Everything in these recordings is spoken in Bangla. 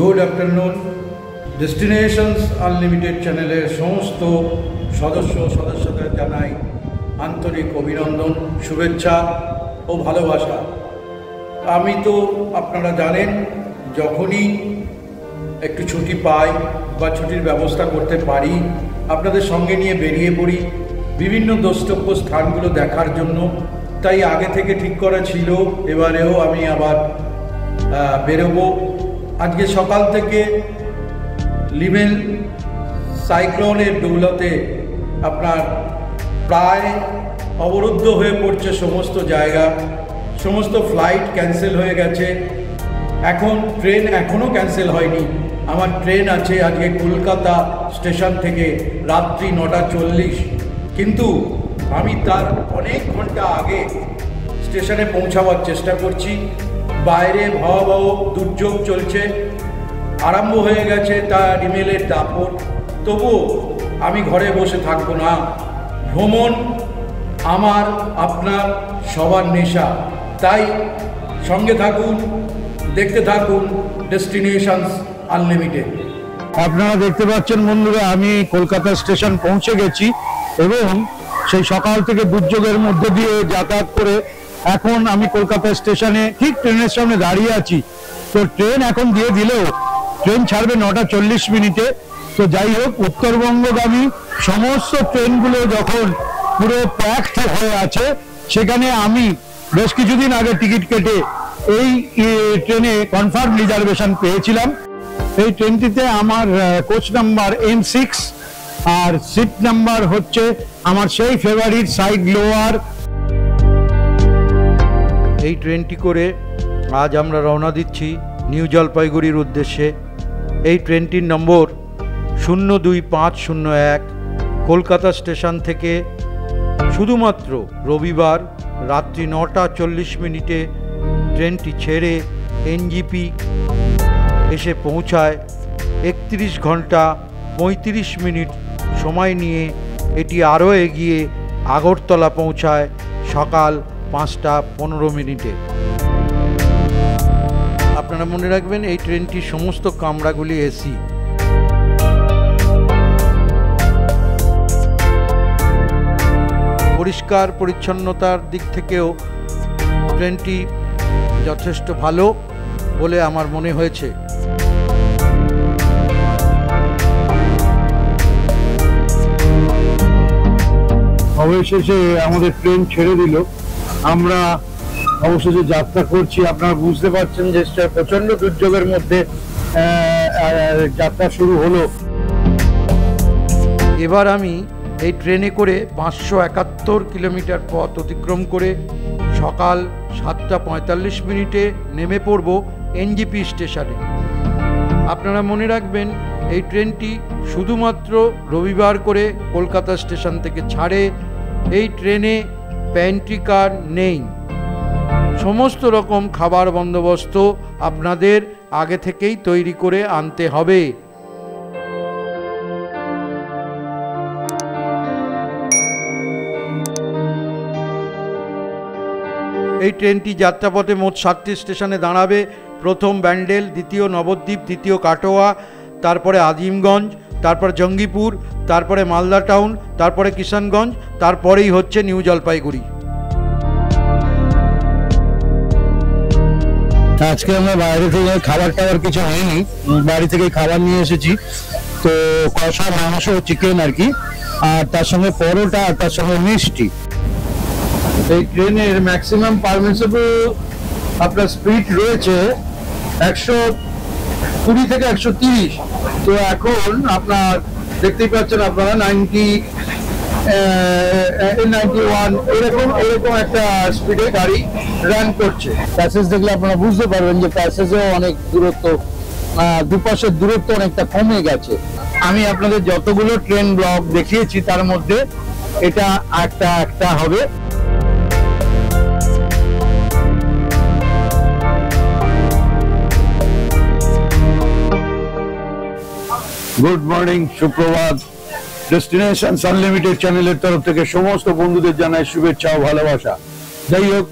Good afternoon. ডেস্টিনেশনস আনলিমিটেড চ্যানেলের সমস্ত সদস্যদের জানাই আন্তরিক অভিনন্দন, শুভেচ্ছা ও ভালোবাসা। আমি তো আপনারা জানেন, যখনই একটু ছুটি পাই বা ছুটির ব্যবস্থা করতে পারি, আপনাদের সঙ্গে নিয়ে বেরিয়ে পড়ি বিভিন্ন দ্রষ্টব্য স্থানগুলো দেখার জন্য। তাই আগে থেকে ঠিক করা ছিল, এবারেও আমি আবার বেরোবো। আজকে সকাল থেকে লিমেল সাইক্লোনের দৌলতে আপনার প্রায় অবরুদ্ধ হয়ে পড়ছে সমস্ত জায়গা, সমস্ত ফ্লাইট ক্যান্সেল হয়ে গেছে। এখন ট্রেন এখনও ক্যান্সেল হয়নি। আমার ট্রেন আছে আজকে কলকাতা স্টেশন থেকে রাত্রি 9:40, কিন্তু আমি তার অনেক ঘন্টা আগে স্টেশনে পৌঁছাবার চেষ্টা করছি। বাইরে ভয়াবহ দুর্যোগ চলছে, আরম্ভ হয়ে গেছে তা রিমেলের দাপট। তবুও আমি ঘরে বসে থাকবো না। ভ্রমণ আমার আপনার সবার নেশা, তাই সঙ্গে থাকুন, দেখতে থাকুন ডেস্টিনেশনস আনলিমিটেড। আপনারা দেখতে পাচ্ছেন বন্ধুরা, আমি কলকাতা স্টেশন পৌঁছে গেছি এবং সেই সকাল থেকে দুর্যোগের মধ্যে দিয়ে যাতায়াত করে এখন আমি কলকাতা স্টেশনে ঠিক ট্রেনের সামনে দাঁড়িয়ে আছি। তো ট্রেন এখন দিয়ে দিলেও ট্রেন ছাড়বে 9:40। তো যাই হোক, উত্তরবঙ্গগামী সমস্ত ট্রেনগুলো যখন পুরো প্যাকড হয়ে আছে, সেখানে আমি বেশ কিছুদিন আগে টিকিট কেটে এই ট্রেনে কনফার্ম রিজার্ভেশন পেয়েছিলাম। এই ট্রেনটিতে আমার কোচ নাম্বার M6 আর সিট নাম্বার হচ্ছে আমার সেই ফেভারিট সাইড লোয়ার। এই ট্রেনটি করে আজ আমরা রওনা দিচ্ছি নিউ জলপাইগুড়ির উদ্দেশ্যে। এই ট্রেনটির নম্বর 02501। কলকাতা স্টেশন থেকে শুধুমাত্র রবিবার রাত্রি 9:40 ট্রেনটি ছেড়ে NGP এসে পৌঁছায়। 31 ঘন্টা 35 মিনিট সময় নিয়ে এটি আরও এগিয়ে আগরতলা পৌঁছায় সকাল 5:15। আপনারা মনে রাখবেন, এই ট্রেনটির সমস্ত কামরাগুলি এসি। পরিষ্কার পরিচ্ছন্নতার দিক থেকেও ট্রেনটি যথেষ্ট ভালো বলে আমার মনে হয়েছে। অবশেষে আমাদের ট্রেন ছেড়ে দিল। আমরা অবশেষে যাত্রা করছি। আপনারা বুঝতে পারছেন যে প্রচন্ড দুর্যোগের মধ্যে যাত্রা শুরু হলো। এবার আমি এই ট্রেনে করে 571 কিলোমিটার পথ অতিক্রম করে সকাল 7:45 নেমে পড়ব NGP স্টেশনে। আপনারা মনে রাখবেন, এই ট্রেনটি শুধুমাত্র রবিবার করে কলকাতা স্টেশন থেকে ছাড়ে। এই ট্রেনে প্যান্ট্রি কার নেই। সমস্ত রকম খাবার বন্দোবস্ত আপনাদের আগে থেকেই তৈরি করে আনতে হবে। এই ট্রেনটি যাত্রাপথে মোট 7টি স্টেশনে দাঁড়াবে। প্রথম ব্যান্ডেল, দ্বিতীয় নবদ্বীপ, তৃতীয় কাটোয়া, তারপরে আজিমগঞ্জ, তারপর জঙ্গিপুর, তারপরে মালদা টাউন, তারপরে কিষানগঞ্জ, তারপরেই হচ্ছে নিউ জলপাইগুড়ি। আজকে আমরা বাইরে থেকে খাবার কিছু হয়নি, বাড়ি থেকে খাবার নিয়ে এসেছি। তো কষা মাংস, চিকেন আর কি, আর তার সঙ্গে পরোটা, আর তার সঙ্গে মিষ্টি। এই ট্রেনের ম্যাক্সিমাম পারমিসেবল আপনার স্পিড রয়েছে 120 থেকে 130। তো এখন আপনার দেখতেই পাচ্ছেন আপনারা 91 এরকম একটা স্পিডে গাড়ি রান করছে। প্যাসেজ দেখলে আপনারা বুঝতে পারবেন যে প্যাসেজেও অনেক দূরত্ব, দুপাশের দূরত্ব অনেকটা কমে গেছে। আমি আপনাদের যতগুলো ট্রেন ব্লক দেখিয়েছি তার মধ্যে এটা একটা হবে। গুড মর্নিং, সুপ্রভাত। ডেস্টিনেশনস আনলিমিটেড চ্যানেলের তরফ থেকে সমস্ত বন্ধুদের জানাই শুভেচ্ছা ও ভালোবাসা। যাই হোক,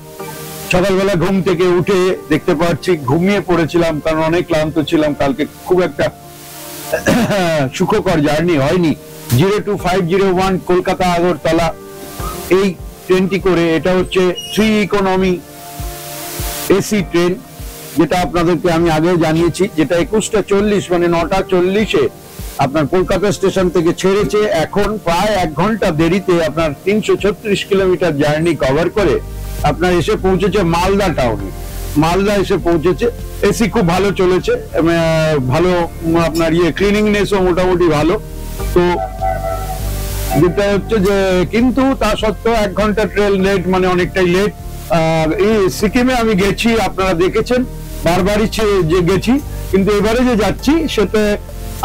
সকালবেলা ঘুম থেকে উঠে দেখতে পাচ্ছি ঘুমিয়ে পড়েছিলাম, কারণ অনেক ক্লান্ত ছিলাম। কালকে খুব একটা সুখকর জার্নি হয়নি। 02501 কলকাতা আগরতলা এই ট্রেনটি করে, এটা হচ্ছে 3 ইকোনমি এসি ট্রেন, যেটা আপনাদেরকে আমি আগেও জানিয়েছি, যেটা 21:40 মানে 9:40 আপনার কলকাতা স্টেশন থেকে ছেড়েছে। এখন প্রায় 1 ঘন্টা দেরিতে আপনার 336 কিলোমিটার জার্নি কভার করে আপনার এসে পৌঁছেছে মালদা টাউনে। মালদা এসে পৌঁছেছে। এসি খুব ভালো চলেছে, ভালো আপনার ক্লিনিংনেসও মোটামুটি ভালো। তো যেটা হচ্ছে যে কিন্তু তা সত্ত্বেও 1 ঘন্টা ট্রেন লেট, মানে অনেকটাই লেট। এই সিকিমে আমি গেছি, আপনারা দেখেছেন, বারবারই যে গেছি, কিন্তু এবারে যে যাচ্ছি সেটা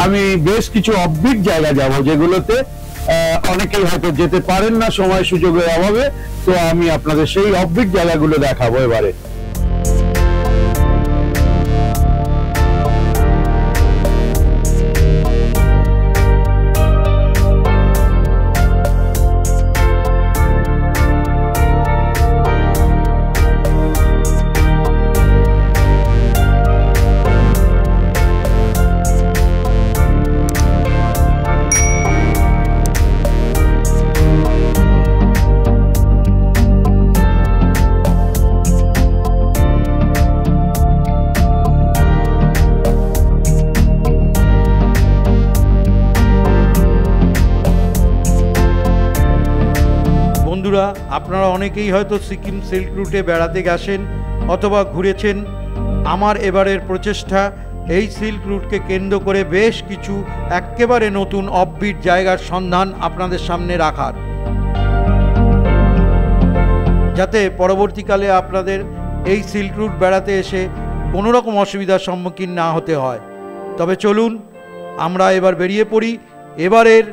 আমি বেশ কিছু অফবিট জায়গা যাব, যেগুলোতে অনেকেই হয়তো যেতে পারেন না সময় সুযোগের অভাবে। তো আমি আপনাদের সেই অফবিট জায়গাগুলো দেখাবো এবারে। বন্ধুরা, আপনারা অনেকেই হয়তো সিকিম সিল্ক রুটে বেড়াতে গেছেন অথবা ঘুরেছেন। আমার এবারের প্রচেষ্টা এই সিল্ক রুটকে কেন্দ্র করে বেশ কিছু একেবারে নতুন অফবিট জায়গার সন্ধান আপনাদের সামনে রাখার, যাতে পরবর্তীকালে আপনাদের এই সিল্ক রুট বেড়াতে এসে কোনো রকম অসুবিধার সম্মুখীন না হতে হয়। তবে চলুন আমরা এবার বেরিয়ে পড়ি এবারের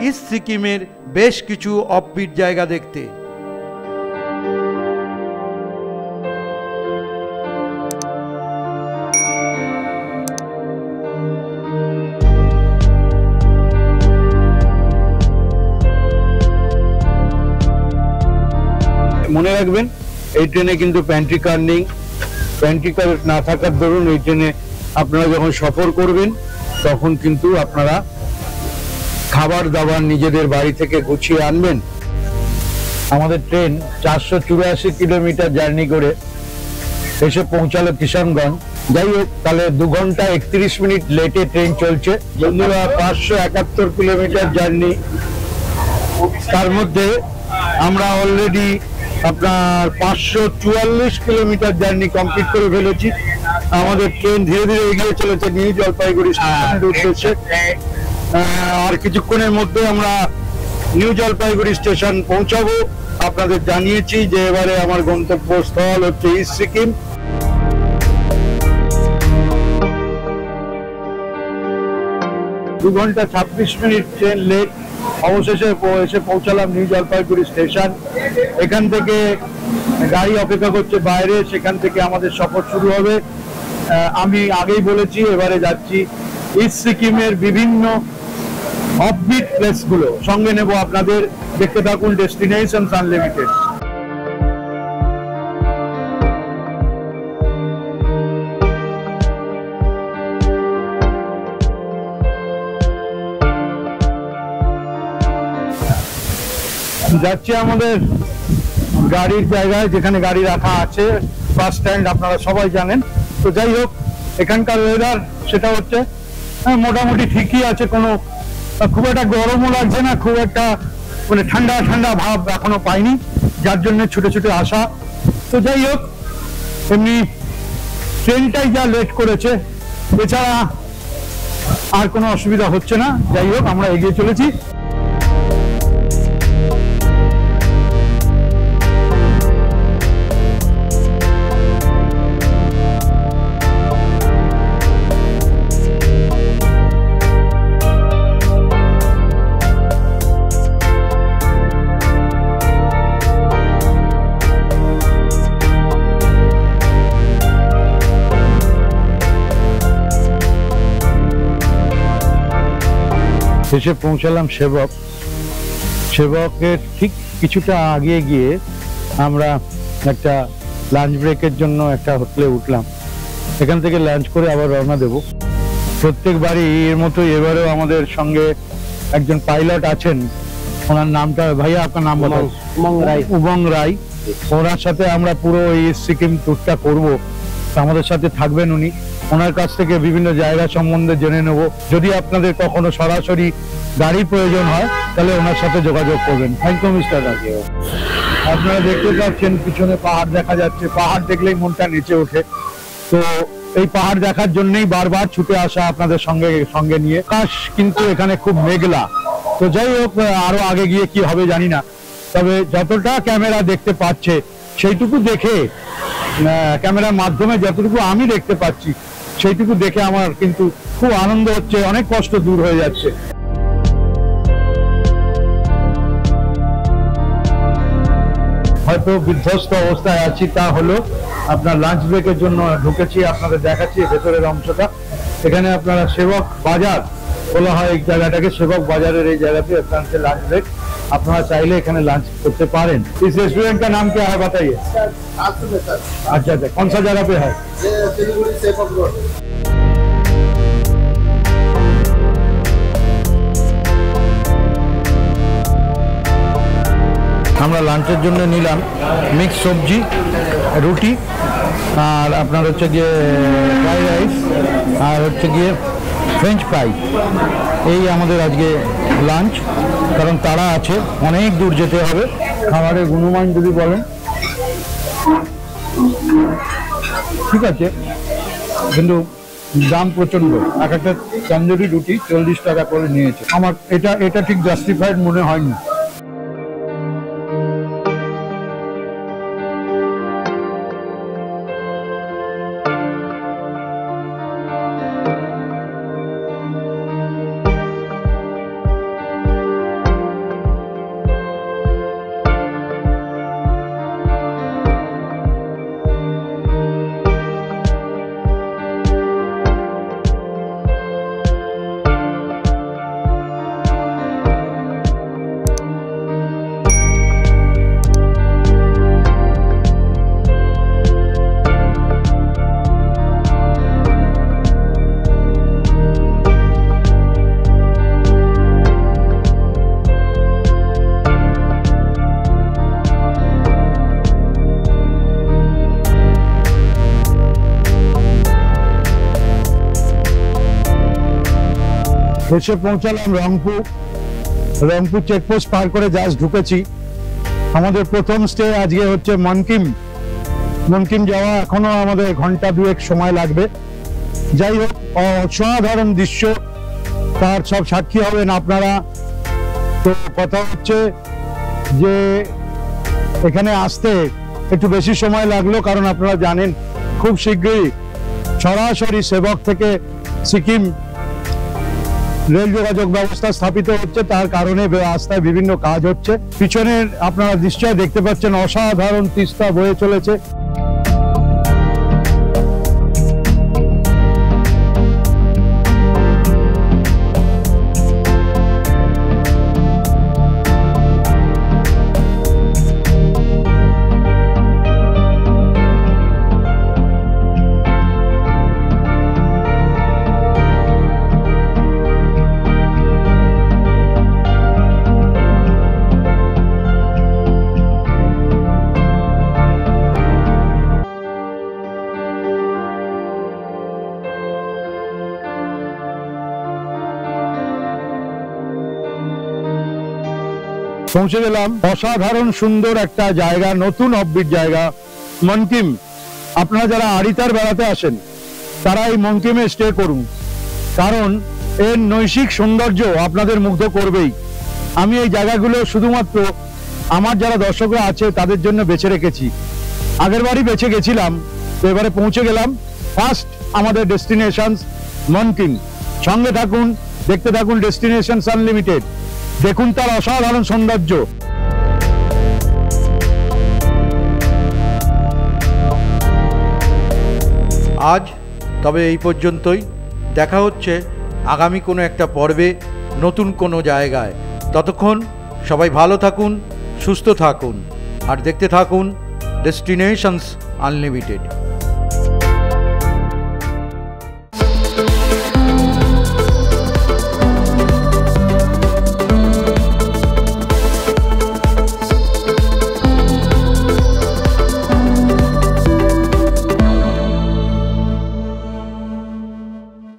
ইস্ট সিকিমের বেশ কিছু অফবিট জায়গা দেখতে। মনে রাখবেন, এই ট্রেনে কিন্তু প্যান্ট্রি কার নেই। প্যান্ট্রি কার না থাকার দরুন এই ট্রেনে আপনারা যখন সফর করবেন তখন কিন্তু আপনারা খাবার দাবার নিজেদের বাড়ি থেকে গুছিয়ে আনবেন। আমাদের ট্রেন 484 কিলোমিটার জার্নি করে এসে পৌঁছালো কিষানগঞ্জ। যাই হোক, তাহলে 2 ঘন্টা 31 মিনিট লেটে ট্রেন চলছে। বন্ধুরা, 571 কিলোমিটার জার্নি, তার মধ্যে আমরা অলরেডি আপনার 544 কিলোমিটার জার্নি কমপ্লিট করে ফেলেছি। আমাদের ট্রেন ধীরে ধীরে এগিয়ে চলেছে নিউ জলপাইগুড়ি স্টেশনের উদ্দেশ্যে। আর কিছুক্ষণের মধ্যে আমরা নিউ জলপাইগুড়ি স্টেশন পৌঁছাবো। আপনাদের জানিয়েছি যে এবারে আমার গন্তব্যস্থল হচ্ছে ইস্ট সিকিম। দু ঘন্টা 26 মিনিট ট্রেন লেট, অবশেষে এসে পৌঁছালাম নিউ জলপাইগুড়ি স্টেশন। এখান থেকে গাড়ি অপেক্ষা করছে বাইরে, সেখান থেকে আমাদের সফর শুরু হবে। আমি আগেই বলেছি এবারে যাচ্ছি ইস্ট সিকিমের বিভিন্ন অফবিট প্লেসগুলো সঙ্গে নেব আপনাদের। দেখতে থাকুন ডেস্টিনেশনস আনলিমিটেড। যাচ্ছি আমাদের গাড়ির জায়গায়, যেখানে গাড়ি রাখা আছে, বাস স্ট্যান্ড, আপনারা সবাই জানেন। তো যাই হোক, এখানকার ওয়েদার সেটা হচ্ছে মোটামুটি ঠিকই আছে, কোনো খুব একটা গরমও লাগছে না, খুব একটা মানে ঠান্ডা ঠান্ডা ভাব এখনো পাইনি, যার জন্য ছুটে ছুটে আসা। তো যাই হোক, এমনি ট্রেনটাই যা লেট করেছে, এছাড়া আর কোনো অসুবিধা হচ্ছে না। যাই হোক, আমরা এগিয়ে চলেছি। এসে পৌঁছালাম সেবকের ঠিক কিছুটা আগে গিয়ে আমরা একটা লাঞ্চ ব্রেকের জন্য একটা হোটেলে উঠলাম, এখান থেকে লাঞ্চ করে আবার রওনা দেব। প্রত্যেকবারই এর মতো এবারেও আমাদের সঙ্গে একজন পাইলট আছেন, ওনার নামটা ভাইয়া আপনার নাম বলুন। উমং রায়। ওনার সাথে আমরা পুরো এই সিকিম ট্যুরটা করব, আমাদের সাথে থাকবেন উনি। ওনার কাছ থেকে বিভিন্ন জায়গা সম্বন্ধে জেনে নেব। যদি আপনাদের কখনো সরাসরি গাড়ির প্রয়োজন হয় তাহলে ওনার সাথে যোগাযোগ করবেন। থ্যাংক ইউ মিস্টার রাজে। আপনারা দেখতে পাচ্ছেন পিছনে পাহাড় দেখা যাচ্ছে, পাহাড় দেখলেই মনটা নেচে ওঠে। তো এই পাহাড় দেখার জন্যই বারবার ছুটে আসা আপনাদের সঙ্গে নিয়ে। আকাশ কিন্তু এখানে খুব মেঘলা। তো যাই হোক, আরো আগে গিয়ে কি হবে জানি না, তবে যতটা ক্যামেরা দেখতে পাচ্ছে সেইটুকু দেখে, ক্যামেরার মাধ্যমে যতটুকু আমি দেখতে পাচ্ছি সেইটুকু দেখে আমার কিন্তু খুব আনন্দ হচ্ছে, অনেক কষ্ট দূর হয়ে যাচ্ছে। হয়তো বিধ্বস্ত অবস্থায় আছি, তা হলো আপনার লাঞ্চ ব্রেকের জন্য ঢুকেছি। আপনাদের দেখাচ্ছি ভেতরের অংশটা। এখানে আপনারা সেবক বাজার বলা হয় এই জায়গাটাকে, সেবক বাজারের এই জায়গাতে আপনাদের লাঞ্চ ব্রেক। আপনারা চাইলে এখানে লাঞ্চ করতে পারেন। इस रेस्टोरेंट का नाम क्या है बताइए? अच्छा, कौन सा जगह पे है? सिलीगुड़ी सेवक रोड। আমরা লাঞ্চের জন্য নিলাম মিক্স সবজি, রুটি, আর আপনার হচ্ছে গিয়ে ফ্রাইড রাইস, আর হচ্ছে গিয়ে ফ্রেঞ্চ ফ্রাই। এই আমাদের আজকে লাঞ্চ, কারণ তারা আছে, অনেক দূর যেতে হবে। খাবারের গুণমান যদি বলেন ঠিক আছে, কিন্তু দাম প্রচন্ড। এক একটা তন্দুরি রুটি 40 টাকা করে নিয়েছে। আমার এটা ঠিক জাস্টিফাইড মনে হয়নি। এসে পৌঁছালাম রংপুর চেকপোস্ট পার করে জাস্ট ঢুকেছি। আমাদের প্রথম স্টে আজকে হচ্ছে মনকিম যাওয়া এখনো আমাদের ঘন্টা 2 সময় লাগবে। যাই হোক, অসাধারণ দৃশ্য, তার সব সাক্ষী হবেন আপনারা। তো কথা হচ্ছে যে এখানে আসতে একটু বেশি সময় লাগলো, কারণ আপনারা জানেন খুব শীঘ্রই সরাসরি সেবক থেকে সিকিম রেল যোগাযোগ ব্যবস্থা স্থাপিত হচ্ছে। তার কারণে রাস্তায় বিভিন্ন কাজ হচ্ছে। পিছনের আপনারা নিশ্চয় দেখতে পাচ্ছেন অসাধারণ তিস্তা বয়ে চলেছে। পৌঁছে গেলাম অসাধারণ সুন্দর একটা জায়গা, নতুন অফবিট জায়গা মনকিম। আপনারা যারা আড়িতার বেড়াতে আসেন তারা এই মনকিমে স্টে করুন, কারণ এর নৈসিক সৌন্দর্য আপনাদের মুগ্ধ করবেই। আমি এই জায়গাগুলো শুধুমাত্র আমার যারা দর্শকরা আছে তাদের জন্য বেছে রেখেছি। আগের বারই বেছে গেছিলাম, তো এবারে পৌঁছে গেলাম ফার্স্ট আমাদের ডেস্টিনেশন মনকিম। সঙ্গে থাকুন, দেখতে থাকুন ডেস্টিনেশনস আনলিমিটেড। দেখুন তার অসাধারণ সৌন্দর্য। আজ তবে এই পর্যন্তই। দেখা হচ্ছে আগামী কোনো একটা পর্বে, নতুন কোনো জায়গায়। ততক্ষণ সবাই ভালো থাকুন, সুস্থ থাকুন, আর দেখতে থাকুন ডেস্টিনেশনস আনলিমিটেড।